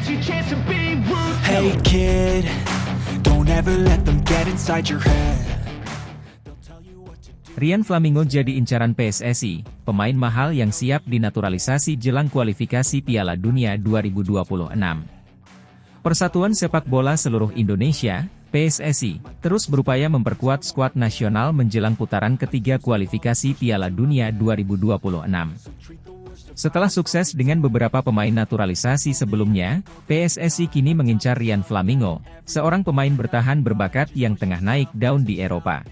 your chance to be ruthless. Hey kid, don't ever let them get inside your head. Ryan Flamingo jadi incaran PSSI, pemain mahal yang siap dinaturalisasi jelang kualifikasi Piala Dunia 2026. Persatuan Sepak Bola Seluruh Indonesia, PSSI, terus berupaya memperkuat skuad nasional menjelang putaran ketiga kualifikasi Piala Dunia 2026. Setelah sukses dengan beberapa pemain naturalisasi sebelumnya, PSSI kini mengincar Ryan Flamingo, seorang pemain bertahan berbakat yang tengah naik daun di Eropa.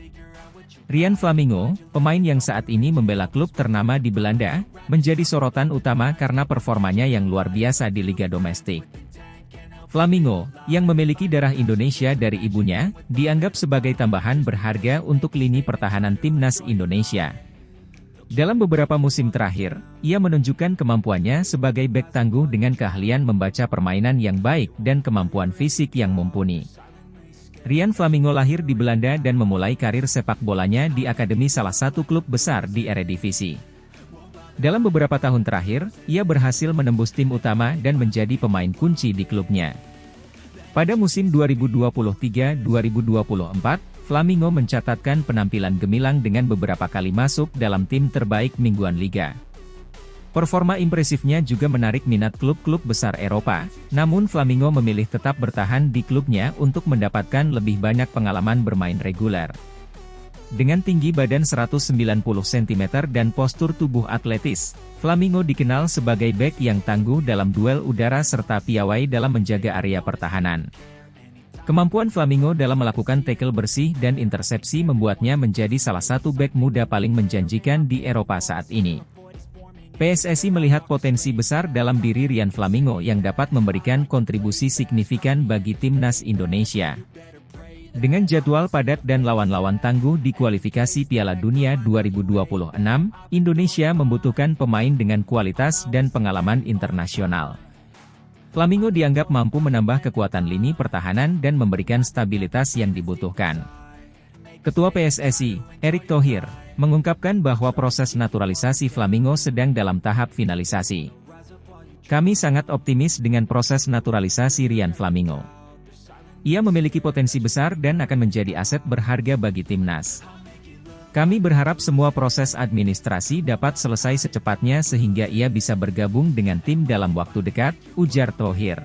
Ryan Flamingo, pemain yang saat ini membela klub ternama di Belanda, menjadi sorotan utama karena performanya yang luar biasa di liga domestik. Flamingo, yang memiliki darah Indonesia dari ibunya, dianggap sebagai tambahan berharga untuk lini pertahanan timnas Indonesia. Dalam beberapa musim terakhir, ia menunjukkan kemampuannya sebagai bek tangguh dengan keahlian membaca permainan yang baik dan kemampuan fisik yang mumpuni. Ryan Flamingo lahir di Belanda dan memulai karir sepak bolanya di akademi salah satu klub besar di Eredivisie. Dalam beberapa tahun terakhir, ia berhasil menembus tim utama dan menjadi pemain kunci di klubnya. Pada musim 2023-2024, Flamingo mencatatkan penampilan gemilang dengan beberapa kali masuk dalam tim terbaik mingguan liga. Performa impresifnya juga menarik minat klub-klub besar Eropa, namun Flamingo memilih tetap bertahan di klubnya untuk mendapatkan lebih banyak pengalaman bermain reguler. Dengan tinggi badan 190 cm dan postur tubuh atletis, Flamingo dikenal sebagai bek yang tangguh dalam duel udara serta piawai dalam menjaga area pertahanan. Kemampuan Flamingo dalam melakukan tackle bersih dan intersepsi membuatnya menjadi salah satu bek muda paling menjanjikan di Eropa saat ini. PSSI melihat potensi besar dalam diri Ryan Flamingo yang dapat memberikan kontribusi signifikan bagi timnas Indonesia. Dengan jadwal padat dan lawan-lawan tangguh di kualifikasi Piala Dunia 2026, Indonesia membutuhkan pemain dengan kualitas dan pengalaman internasional. Flamingo dianggap mampu menambah kekuatan lini pertahanan dan memberikan stabilitas yang dibutuhkan. Ketua PSSI, Erick Thohir, mengungkapkan bahwa proses naturalisasi Flamingo sedang dalam tahap finalisasi. Kami sangat optimis dengan proses naturalisasi Ryan Flamingo. Ia memiliki potensi besar dan akan menjadi aset berharga bagi timnas. Kami berharap semua proses administrasi dapat selesai secepatnya sehingga ia bisa bergabung dengan tim dalam waktu dekat, ujar Thohir.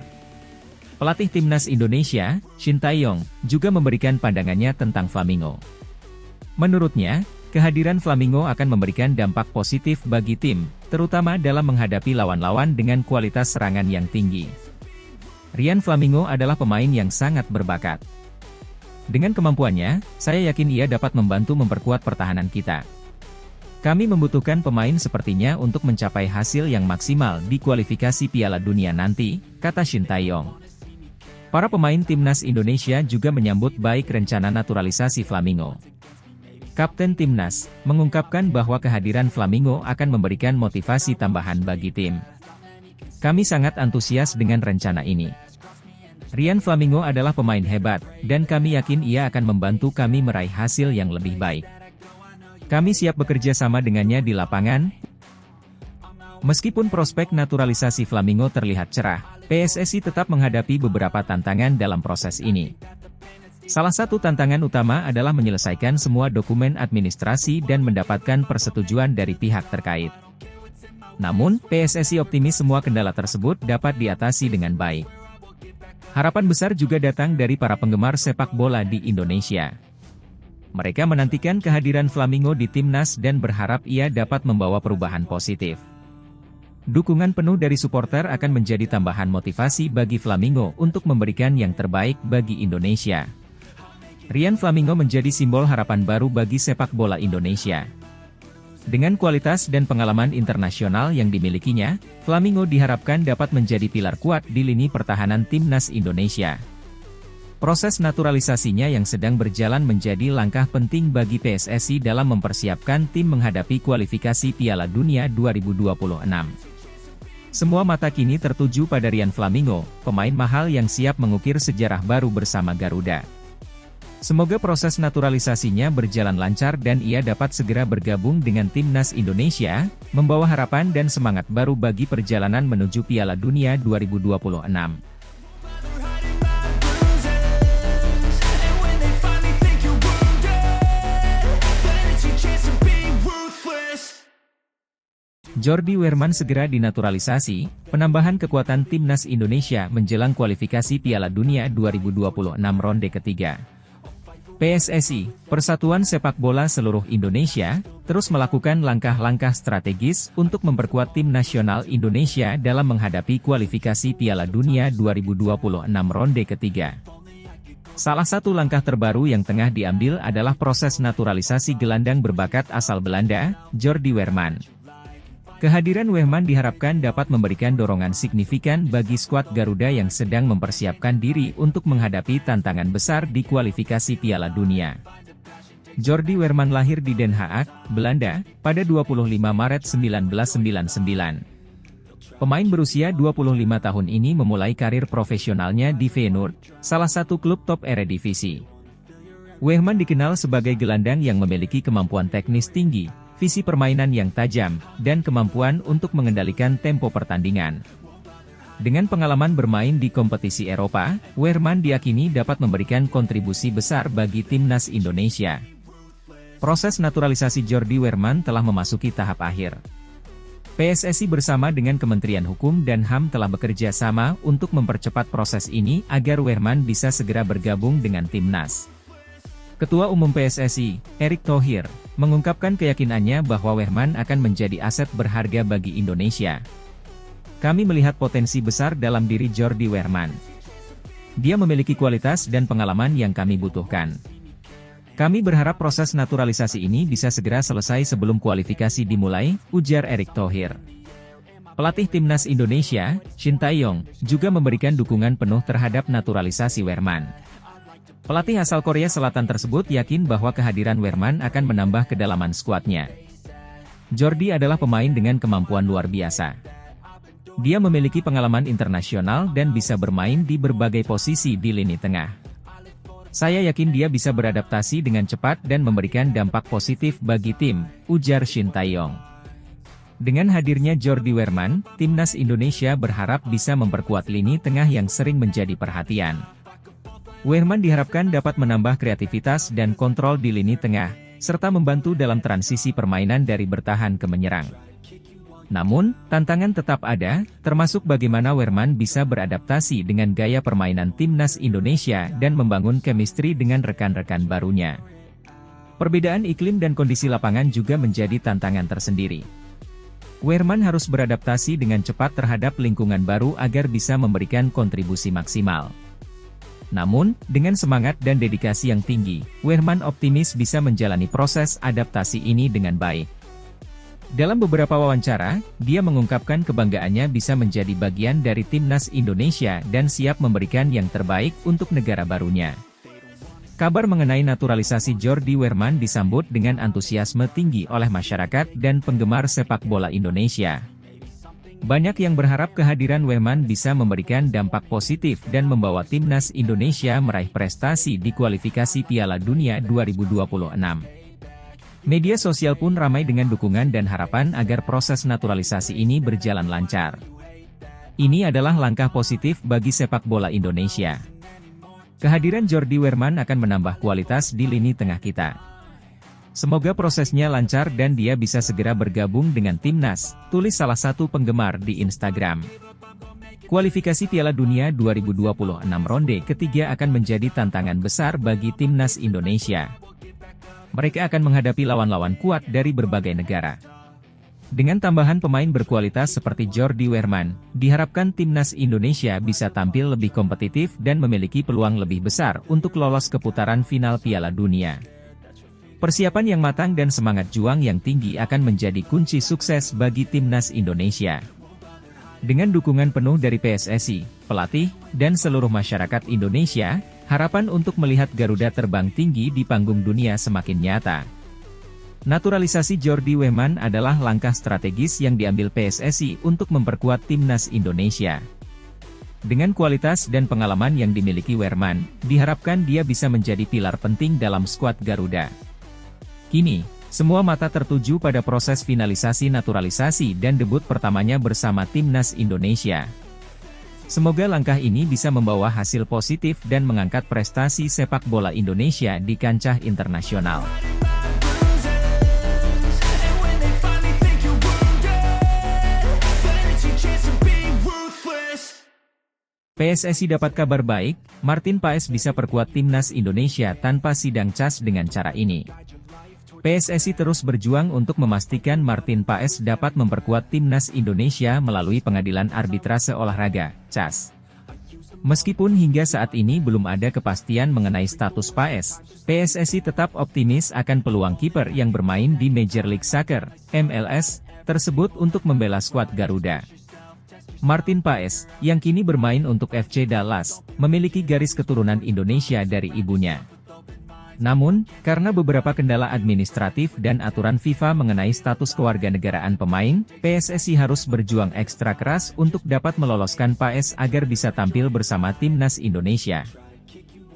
Pelatih timnas Indonesia, Shin Tae-yong, juga memberikan pandangannya tentang Flamingo. Menurutnya, kehadiran Flamingo akan memberikan dampak positif bagi tim, terutama dalam menghadapi lawan-lawan dengan kualitas serangan yang tinggi. Ryan Flamingo adalah pemain yang sangat berbakat. Dengan kemampuannya, saya yakin ia dapat membantu memperkuat pertahanan kita. Kami membutuhkan pemain sepertinya untuk mencapai hasil yang maksimal di kualifikasi Piala Dunia nanti, kata Shin Tae-yong. Para pemain timnas Indonesia juga menyambut baik rencana naturalisasi Flamingo. Kapten Timnas, mengungkapkan bahwa kehadiran Flamingo akan memberikan motivasi tambahan bagi tim. Kami sangat antusias dengan rencana ini. Ryan Flamingo adalah pemain hebat, dan kami yakin ia akan membantu kami meraih hasil yang lebih baik. Kami siap bekerja sama dengannya di lapangan. Meskipun prospek naturalisasi Flamingo terlihat cerah, PSSI tetap menghadapi beberapa tantangan dalam proses ini. Salah satu tantangan utama adalah menyelesaikan semua dokumen administrasi dan mendapatkan persetujuan dari pihak terkait. Namun, PSSI optimis semua kendala tersebut dapat diatasi dengan baik. Harapan besar juga datang dari para penggemar sepak bola di Indonesia. Mereka menantikan kehadiran Flamingo di timnas dan berharap ia dapat membawa perubahan positif. Dukungan penuh dari supporter akan menjadi tambahan motivasi bagi Flamingo untuk memberikan yang terbaik bagi Indonesia. Ryan Flamingo menjadi simbol harapan baru bagi sepak bola Indonesia. Dengan kualitas dan pengalaman internasional yang dimilikinya, Flamingo diharapkan dapat menjadi pilar kuat di lini pertahanan timnas Indonesia. Proses naturalisasinya yang sedang berjalan menjadi langkah penting bagi PSSI dalam mempersiapkan tim menghadapi kualifikasi Piala Dunia 2026. Semua mata kini tertuju pada Ryan Flamingo, pemain mahal yang siap mengukir sejarah baru bersama Garuda. Semoga proses naturalisasinya berjalan lancar dan ia dapat segera bergabung dengan timnas Indonesia, membawa harapan dan semangat baru bagi perjalanan menuju Piala Dunia 2026. Jordi Wehrman segera dinaturalisasi, penambahan kekuatan timnas Indonesia menjelang kualifikasi Piala Dunia 2026 ronde ketiga. PSSI, Persatuan Sepak Bola Seluruh Indonesia, terus melakukan langkah-langkah strategis untuk memperkuat tim nasional Indonesia dalam menghadapi kualifikasi Piala Dunia 2026 ronde ketiga. Salah satu langkah terbaru yang tengah diambil adalah proses naturalisasi gelandang berbakat asal Belanda, Jordi Wehrman. Kehadiran Wehrman diharapkan dapat memberikan dorongan signifikan bagi skuad Garuda yang sedang mempersiapkan diri untuk menghadapi tantangan besar di kualifikasi Piala Dunia. Jordi Wehrman lahir di Den Haag, Belanda, pada 25 Maret 1999. Pemain berusia 25 tahun ini memulai karir profesionalnya di Feyenoord, salah satu klub top Eredivisie. Wehrman dikenal sebagai gelandang yang memiliki kemampuan teknis tinggi, visi permainan yang tajam, dan kemampuan untuk mengendalikan tempo pertandingan. Dengan pengalaman bermain di kompetisi Eropa, Wehrman diyakini dapat memberikan kontribusi besar bagi timnas Indonesia. Proses naturalisasi Jordi Wehrman telah memasuki tahap akhir. PSSI bersama dengan Kementerian Hukum dan HAM telah bekerja sama untuk mempercepat proses ini agar Wehrman bisa segera bergabung dengan timnas. Ketua Umum PSSI, Erick Thohir, mengungkapkan keyakinannya bahwa Wehrman akan menjadi aset berharga bagi Indonesia. Kami melihat potensi besar dalam diri Jordi Wehrman. Dia memiliki kualitas dan pengalaman yang kami butuhkan. Kami berharap proses naturalisasi ini bisa segera selesai sebelum kualifikasi dimulai, ujar Erick Thohir. Pelatih timnas Indonesia, Shin Tae-yong, juga memberikan dukungan penuh terhadap naturalisasi Wehrman. Pelatih asal Korea Selatan tersebut yakin bahwa kehadiran Wehrman akan menambah kedalaman skuadnya. Jordi adalah pemain dengan kemampuan luar biasa. Dia memiliki pengalaman internasional dan bisa bermain di berbagai posisi di lini tengah. Saya yakin dia bisa beradaptasi dengan cepat dan memberikan dampak positif bagi tim, ujar Shin Tae-yong. Dengan hadirnya Jordi Wehrman, timnas Indonesia berharap bisa memperkuat lini tengah yang sering menjadi perhatian. Wehrman diharapkan dapat menambah kreativitas dan kontrol di lini tengah, serta membantu dalam transisi permainan dari bertahan ke menyerang. Namun, tantangan tetap ada, termasuk bagaimana Wehrman bisa beradaptasi dengan gaya permainan timnas Indonesia dan membangun chemistry dengan rekan-rekan barunya. Perbedaan iklim dan kondisi lapangan juga menjadi tantangan tersendiri. Wehrman harus beradaptasi dengan cepat terhadap lingkungan baru agar bisa memberikan kontribusi maksimal. Namun, dengan semangat dan dedikasi yang tinggi, Wehrman optimis bisa menjalani proses adaptasi ini dengan baik. Dalam beberapa wawancara, dia mengungkapkan kebanggaannya bisa menjadi bagian dari timnas Indonesia dan siap memberikan yang terbaik untuk negara barunya. Kabar mengenai naturalisasi Jordi Wehrman disambut dengan antusiasme tinggi oleh masyarakat dan penggemar sepak bola Indonesia. Banyak yang berharap kehadiran Wehrman bisa memberikan dampak positif dan membawa timnas Indonesia meraih prestasi di kualifikasi Piala Dunia 2026. Media sosial pun ramai dengan dukungan dan harapan agar proses naturalisasi ini berjalan lancar. Ini adalah langkah positif bagi sepak bola Indonesia. Kehadiran Jordi Wehrman akan menambah kualitas di lini tengah kita. Semoga prosesnya lancar dan dia bisa segera bergabung dengan timnas, tulis salah satu penggemar di Instagram. Kualifikasi Piala Dunia 2026 ronde ketiga akan menjadi tantangan besar bagi timnas Indonesia. Mereka akan menghadapi lawan-lawan kuat dari berbagai negara. Dengan tambahan pemain berkualitas seperti Jordi Wehrman, diharapkan timnas Indonesia bisa tampil lebih kompetitif dan memiliki peluang lebih besar untuk lolos ke putaran final Piala Dunia. Persiapan yang matang dan semangat juang yang tinggi akan menjadi kunci sukses bagi timnas Indonesia. Dengan dukungan penuh dari PSSI, pelatih, dan seluruh masyarakat Indonesia, harapan untuk melihat Garuda terbang tinggi di panggung dunia semakin nyata. Naturalisasi Jordi Wehrman adalah langkah strategis yang diambil PSSI untuk memperkuat timnas Indonesia. Dengan kualitas dan pengalaman yang dimiliki Wehrman, diharapkan dia bisa menjadi pilar penting dalam skuad Garuda. Kini, semua mata tertuju pada proses finalisasi naturalisasi dan debut pertamanya bersama timnas Indonesia. Semoga langkah ini bisa membawa hasil positif dan mengangkat prestasi sepak bola Indonesia di kancah internasional. PSSI dapat kabar baik, Martin Paes bisa perkuat timnas Indonesia tanpa sidang CAS dengan cara ini. PSSI terus berjuang untuk memastikan Martin Paes dapat memperkuat timnas Indonesia melalui Pengadilan Arbitrase Olahraga, CAS. Meskipun hingga saat ini belum ada kepastian mengenai status Paes, PSSI tetap optimis akan peluang kiper yang bermain di Major League Soccer, MLS, tersebut untuk membela skuad Garuda. Martin Paes, yang kini bermain untuk FC Dallas, memiliki garis keturunan Indonesia dari ibunya. Namun, karena beberapa kendala administratif dan aturan FIFA mengenai status kewarganegaraan pemain, PSSI harus berjuang ekstra keras untuk dapat meloloskan Paes agar bisa tampil bersama timnas Indonesia.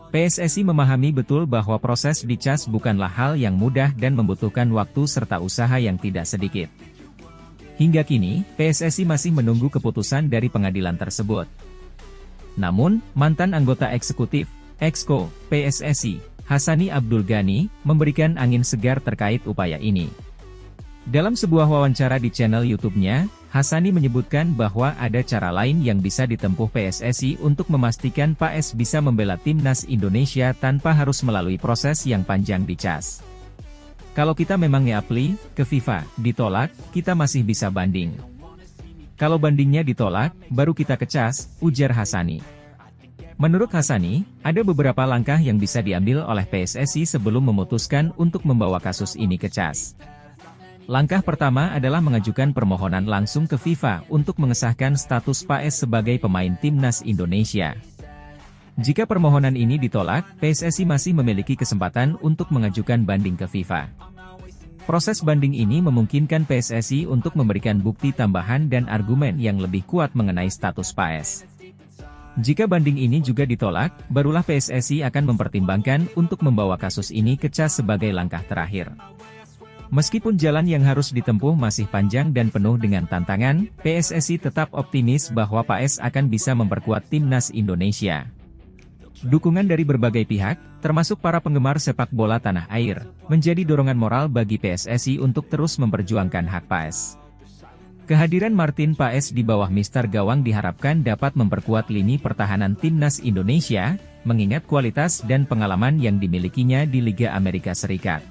PSSI memahami betul bahwa proses di CAS bukanlah hal yang mudah dan membutuhkan waktu serta usaha yang tidak sedikit. Hingga kini, PSSI masih menunggu keputusan dari pengadilan tersebut. Namun, mantan anggota eksekutif, Exco, PSSI, Hassani Abdul Ghani, memberikan angin segar terkait upaya ini. Dalam sebuah wawancara di channel YouTube-nya, Hassani menyebutkan bahwa ada cara lain yang bisa ditempuh PSSI untuk memastikan Paes bisa membela timnas Indonesia tanpa harus melalui proses yang panjang di CAS. Kalau kita memang nge-apply ke FIFA, ditolak, kita masih bisa banding. Kalau bandingnya ditolak, baru kita ke CAS, ujar Hassani. Menurut Hassani, ada beberapa langkah yang bisa diambil oleh PSSI sebelum memutuskan untuk membawa kasus ini ke CAS. Langkah pertama adalah mengajukan permohonan langsung ke FIFA untuk mengesahkan status Paes sebagai pemain timnas Indonesia. Jika permohonan ini ditolak, PSSI masih memiliki kesempatan untuk mengajukan banding ke FIFA. Proses banding ini memungkinkan PSSI untuk memberikan bukti tambahan dan argumen yang lebih kuat mengenai status Paes. Jika banding ini juga ditolak, barulah PSSI akan mempertimbangkan untuk membawa kasus ini ke CAS sebagai langkah terakhir. Meskipun jalan yang harus ditempuh masih panjang dan penuh dengan tantangan, PSSI tetap optimis bahwa Paes akan bisa memperkuat timnas Indonesia. Dukungan dari berbagai pihak, termasuk para penggemar sepak bola tanah air, menjadi dorongan moral bagi PSSI untuk terus memperjuangkan hak Paes. Kehadiran Martin Paes di bawah Mister Gawang diharapkan dapat memperkuat lini pertahanan timnas Indonesia, mengingat kualitas dan pengalaman yang dimilikinya di Liga Amerika Serikat.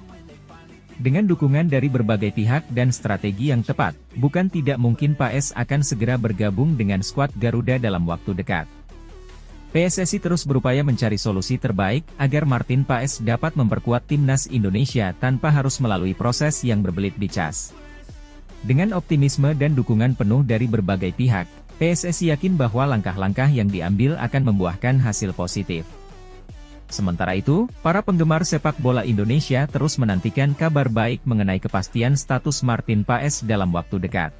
Dengan dukungan dari berbagai pihak dan strategi yang tepat, bukan tidak mungkin Paes akan segera bergabung dengan skuad Garuda dalam waktu dekat. PSSI terus berupaya mencari solusi terbaik agar Martin Paes dapat memperkuat timnas Indonesia tanpa harus melalui proses yang berbelit di CAS. Dengan optimisme dan dukungan penuh dari berbagai pihak, PSSI yakin bahwa langkah-langkah yang diambil akan membuahkan hasil positif. Sementara itu, para penggemar sepak bola Indonesia terus menantikan kabar baik mengenai kepastian status Martin Paes dalam waktu dekat.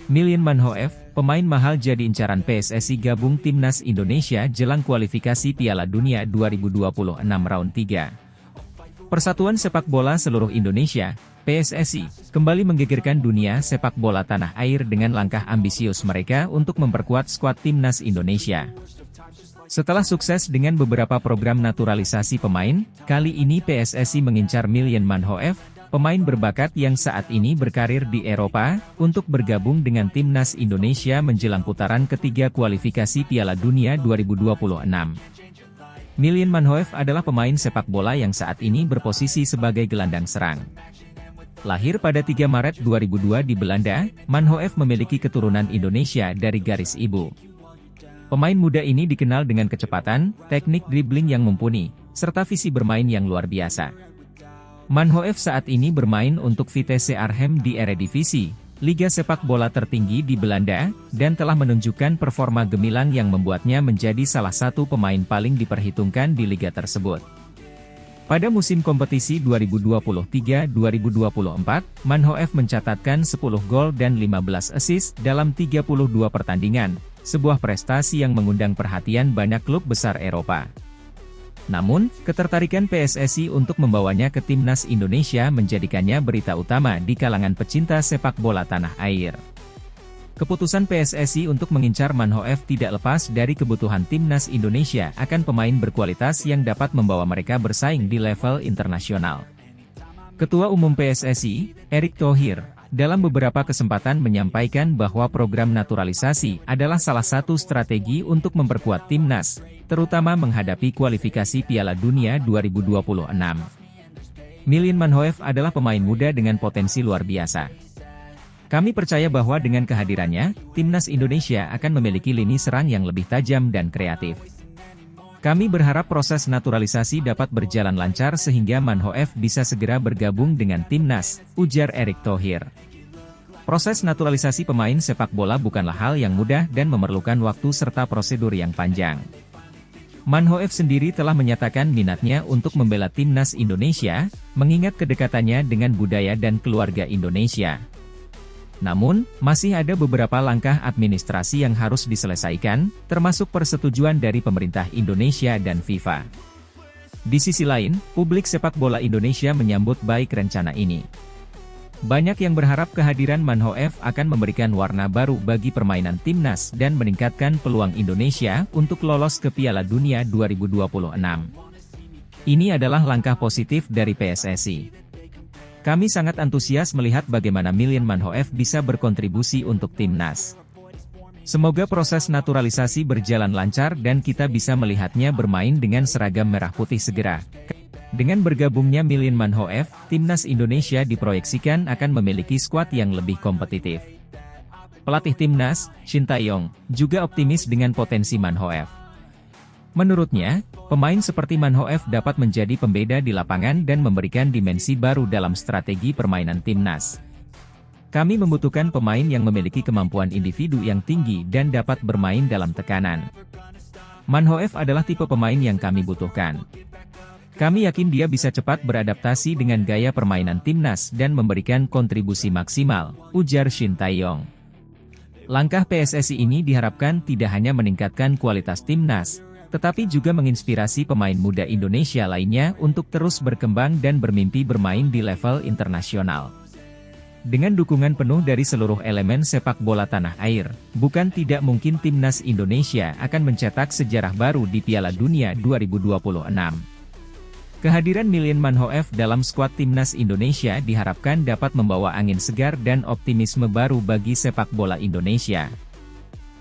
Milian Manhoef, pemain mahal jadi incaran PSSI gabung timnas Indonesia jelang kualifikasi Piala Dunia 2026 round 3. Persatuan Sepak Bola Seluruh Indonesia, PSSI, kembali menggegerkan dunia sepak bola tanah air dengan langkah ambisius mereka untuk memperkuat skuad timnas Indonesia. Setelah sukses dengan beberapa program naturalisasi pemain, kali ini PSSI mengincar Milian Manhoef, pemain berbakat yang saat ini berkarir di Eropa, untuk bergabung dengan timnas Indonesia menjelang putaran ketiga kualifikasi Piala Dunia 2026. Milian Manhoef adalah pemain sepak bola yang saat ini berposisi sebagai gelandang serang. Lahir pada 3 Maret 2002 di Belanda, Manhoef memiliki keturunan Indonesia dari garis ibu. Pemain muda ini dikenal dengan kecepatan, teknik dribbling yang mumpuni, serta visi bermain yang luar biasa. Manhoef saat ini bermain untuk Vitesse Arnhem di Eredivisie, liga sepak bola tertinggi di Belanda, dan telah menunjukkan performa gemilang yang membuatnya menjadi salah satu pemain paling diperhitungkan di liga tersebut. Pada musim kompetisi 2023-2024, Manhoef mencatatkan 10 gol dan 15 assist dalam 32 pertandingan, sebuah prestasi yang mengundang perhatian banyak klub besar Eropa. Namun, ketertarikan PSSI untuk membawanya ke timnas Indonesia menjadikannya berita utama di kalangan pecinta sepak bola tanah air. Keputusan PSSI untuk mengincar Manhoef tidak lepas dari kebutuhan timnas Indonesia akan pemain berkualitas yang dapat membawa mereka bersaing di level internasional. Ketua Umum PSSI, Erick Thohir, dalam beberapa kesempatan menyampaikan bahwa program naturalisasi adalah salah satu strategi untuk memperkuat timnas, terutama menghadapi kualifikasi Piala Dunia 2026. Milin Manhoef adalah pemain muda dengan potensi luar biasa. Kami percaya bahwa dengan kehadirannya, timnas Indonesia akan memiliki lini serang yang lebih tajam dan kreatif. Kami berharap proses naturalisasi dapat berjalan lancar sehingga Manhoef bisa segera bergabung dengan timnas, ujar Erick Thohir. Proses naturalisasi pemain sepak bola bukanlah hal yang mudah dan memerlukan waktu serta prosedur yang panjang. Manhoef sendiri telah menyatakan minatnya untuk membela timnas Indonesia, mengingat kedekatannya dengan budaya dan keluarga Indonesia. Namun, masih ada beberapa langkah administrasi yang harus diselesaikan, termasuk persetujuan dari pemerintah Indonesia dan FIFA. Di sisi lain, publik sepak bola Indonesia menyambut baik rencana ini. Banyak yang berharap kehadiran Manhoef akan memberikan warna baru bagi permainan timnas dan meningkatkan peluang Indonesia untuk lolos ke Piala Dunia 2026. Ini adalah langkah positif dari PSSI. Kami sangat antusias melihat bagaimana Milin Manhoef bisa berkontribusi untuk timnas. Semoga proses naturalisasi berjalan lancar dan kita bisa melihatnya bermain dengan seragam merah putih segera. Dengan bergabungnya Milin Manhoef, timnas Indonesia diproyeksikan akan memiliki skuad yang lebih kompetitif. Pelatih timnas, Shin Tae-yong, juga optimis dengan potensi Manhoef. Menurutnya, pemain seperti Manhoef dapat menjadi pembeda di lapangan dan memberikan dimensi baru dalam strategi permainan timnas. Kami membutuhkan pemain yang memiliki kemampuan individu yang tinggi dan dapat bermain dalam tekanan. Manhoef adalah tipe pemain yang kami butuhkan. Kami yakin dia bisa cepat beradaptasi dengan gaya permainan timnas dan memberikan kontribusi maksimal, ujar Shin Tae-yong. Langkah PSSI ini diharapkan tidak hanya meningkatkan kualitas timnas, tetapi juga menginspirasi pemain muda Indonesia lainnya untuk terus berkembang dan bermimpi bermain di level internasional. Dengan dukungan penuh dari seluruh elemen sepak bola tanah air, bukan tidak mungkin timnas Indonesia akan mencetak sejarah baru di Piala Dunia 2026. Kehadiran Milin Manhoef dalam skuad timnas Indonesia diharapkan dapat membawa angin segar dan optimisme baru bagi sepak bola Indonesia.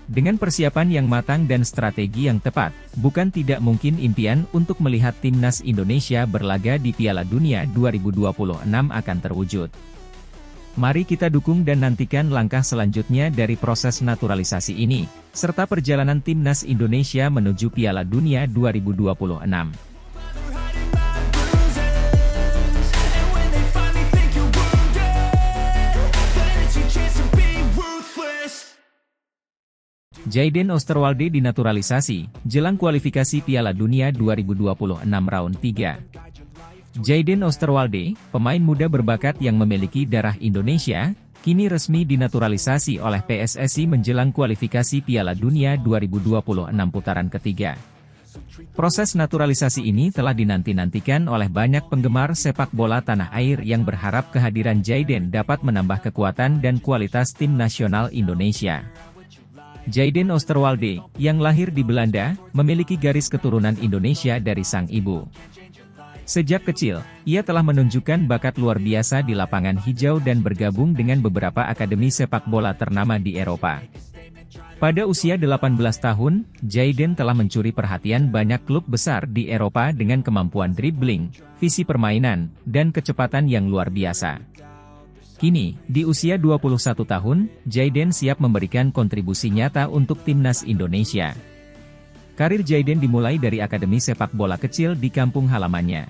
Dengan persiapan yang matang dan strategi yang tepat, bukan tidak mungkin impian untuk melihat timnas Indonesia berlaga di Piala Dunia 2026 akan terwujud. Mari kita dukung dan nantikan langkah selanjutnya dari proses naturalisasi ini, serta perjalanan timnas Indonesia menuju Piala Dunia 2026. Jayden Osterwalde dinaturalisasi, jelang kualifikasi Piala Dunia 2026 Round 3. Jayden Osterwalde, pemain muda berbakat yang memiliki darah Indonesia, kini resmi dinaturalisasi oleh PSSI menjelang kualifikasi Piala Dunia 2026 putaran ketiga. Proses naturalisasi ini telah dinanti-nantikan oleh banyak penggemar sepak bola tanah air yang berharap kehadiran Jayden dapat menambah kekuatan dan kualitas tim nasional Indonesia. Jayden Osterwalde, yang lahir di Belanda, memiliki garis keturunan Indonesia dari sang ibu. Sejak kecil, ia telah menunjukkan bakat luar biasa di lapangan hijau dan bergabung dengan beberapa akademi sepak bola ternama di Eropa. Pada usia 18 tahun, Jayden telah mencuri perhatian banyak klub besar di Eropa dengan kemampuan dribbling, visi permainan, dan kecepatan yang luar biasa. Kini, di usia 21 tahun, Jayden siap memberikan kontribusi nyata untuk timnas Indonesia. Karir Jayden dimulai dari akademi sepak bola kecil di kampung halamannya.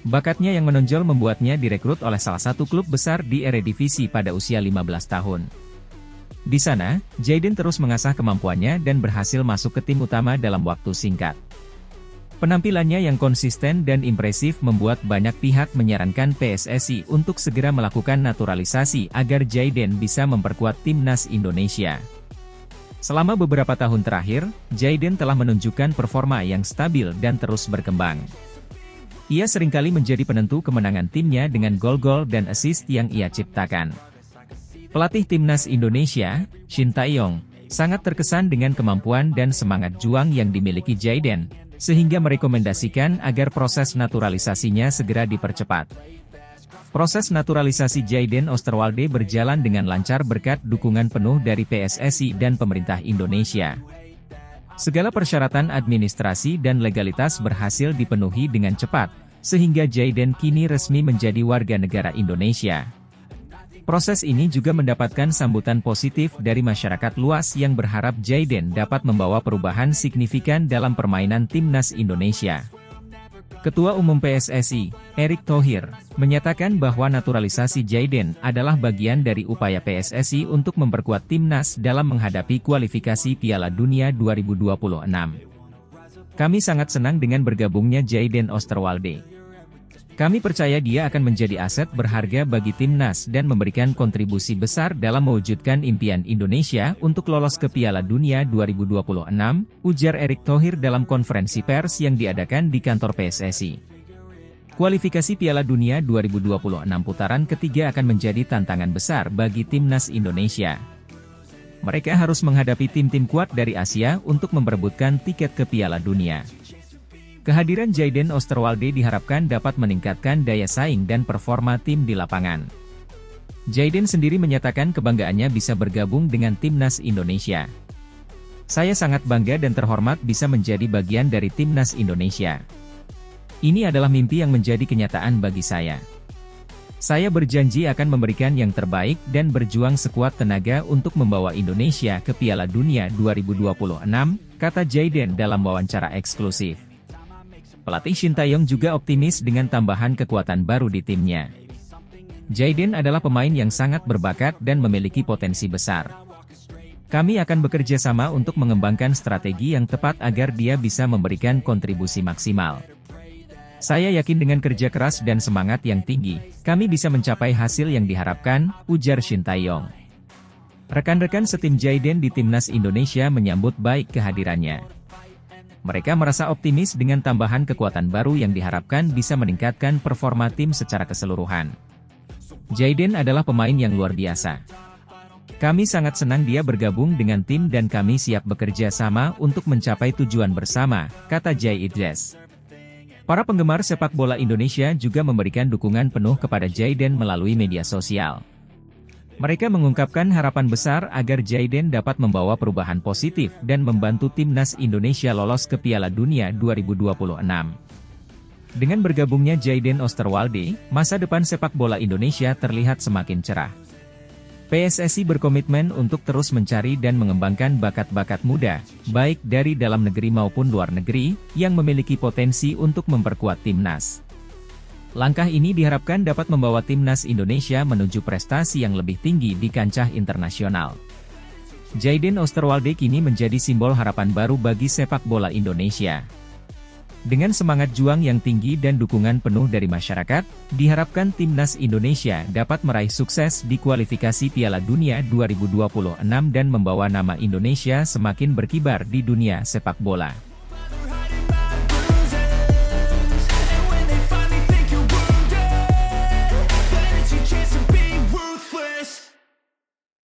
Bakatnya yang menonjol membuatnya direkrut oleh salah satu klub besar di Eredivisie pada usia 15 tahun. Di sana, Jayden terus mengasah kemampuannya dan berhasil masuk ke tim utama dalam waktu singkat. Penampilannya yang konsisten dan impresif membuat banyak pihak menyarankan PSSI untuk segera melakukan naturalisasi agar Jayden bisa memperkuat timnas Indonesia. Selama beberapa tahun terakhir, Jayden telah menunjukkan performa yang stabil dan terus berkembang. Ia seringkali menjadi penentu kemenangan timnya dengan gol-gol dan assist yang ia ciptakan. Pelatih timnas Indonesia, Shin Tae-yong, sangat terkesan dengan kemampuan dan semangat juang yang dimiliki Jayden, sehingga merekomendasikan agar proses naturalisasinya segera dipercepat. Proses naturalisasi Jayden Osterwalde berjalan dengan lancar berkat dukungan penuh dari PSSI dan pemerintah Indonesia. Segala persyaratan administrasi dan legalitas berhasil dipenuhi dengan cepat, sehingga Jayden kini resmi menjadi warga negara Indonesia. Proses ini juga mendapatkan sambutan positif dari masyarakat luas yang berharap Jayden dapat membawa perubahan signifikan dalam permainan timnas Indonesia. Ketua Umum PSSI, Erick Thohir, menyatakan bahwa naturalisasi Jayden adalah bagian dari upaya PSSI untuk memperkuat timnas dalam menghadapi kualifikasi Piala Dunia 2026. Kami sangat senang dengan bergabungnya Jayden Osterwalde. Kami percaya dia akan menjadi aset berharga bagi timnas dan memberikan kontribusi besar dalam mewujudkan impian Indonesia untuk lolos ke Piala Dunia 2026, ujar Erick Thohir dalam konferensi pers yang diadakan di kantor PSSI. Kualifikasi Piala Dunia 2026 putaran ketiga akan menjadi tantangan besar bagi timnas Indonesia. Mereka harus menghadapi tim-tim kuat dari Asia untuk memperebutkan tiket ke Piala Dunia. Kehadiran Jayden Osterwalde diharapkan dapat meningkatkan daya saing dan performa tim di lapangan. Jayden sendiri menyatakan kebanggaannya bisa bergabung dengan timnas Indonesia. Saya sangat bangga dan terhormat bisa menjadi bagian dari timnas Indonesia. Ini adalah mimpi yang menjadi kenyataan bagi saya. Saya berjanji akan memberikan yang terbaik dan berjuang sekuat tenaga untuk membawa Indonesia ke Piala Dunia 2026, kata Jayden dalam wawancara eksklusif. Pelatih Shin Tae-yong juga optimis dengan tambahan kekuatan baru di timnya. Jayden adalah pemain yang sangat berbakat dan memiliki potensi besar. Kami akan bekerja sama untuk mengembangkan strategi yang tepat agar dia bisa memberikan kontribusi maksimal. Saya yakin dengan kerja keras dan semangat yang tinggi, kami bisa mencapai hasil yang diharapkan, ujar Shin Tae-yong. Rekan-rekan setim Jayden di timnas Indonesia menyambut baik kehadirannya. Mereka merasa optimis dengan tambahan kekuatan baru yang diharapkan bisa meningkatkan performa tim secara keseluruhan. Jayden adalah pemain yang luar biasa. Kami sangat senang dia bergabung dengan tim dan kami siap bekerja sama untuk mencapai tujuan bersama, kata Jay Idris. Para penggemar sepak bola Indonesia juga memberikan dukungan penuh kepada Jayden melalui media sosial. Mereka mengungkapkan harapan besar agar Jayden dapat membawa perubahan positif dan membantu timnas Indonesia lolos ke Piala Dunia 2026. Dengan bergabungnya Jayden Osterwalde, masa depan sepak bola Indonesia terlihat semakin cerah. PSSI berkomitmen untuk terus mencari dan mengembangkan bakat-bakat muda, baik dari dalam negeri maupun luar negeri, yang memiliki potensi untuk memperkuat timnas. Langkah ini diharapkan dapat membawa timnas Indonesia menuju prestasi yang lebih tinggi di kancah internasional. Jayden Osterwalde kini menjadi simbol harapan baru bagi sepak bola Indonesia. Dengan semangat juang yang tinggi dan dukungan penuh dari masyarakat, diharapkan timnas Indonesia dapat meraih sukses di kualifikasi Piala Dunia 2026 dan membawa nama Indonesia semakin berkibar di dunia sepak bola.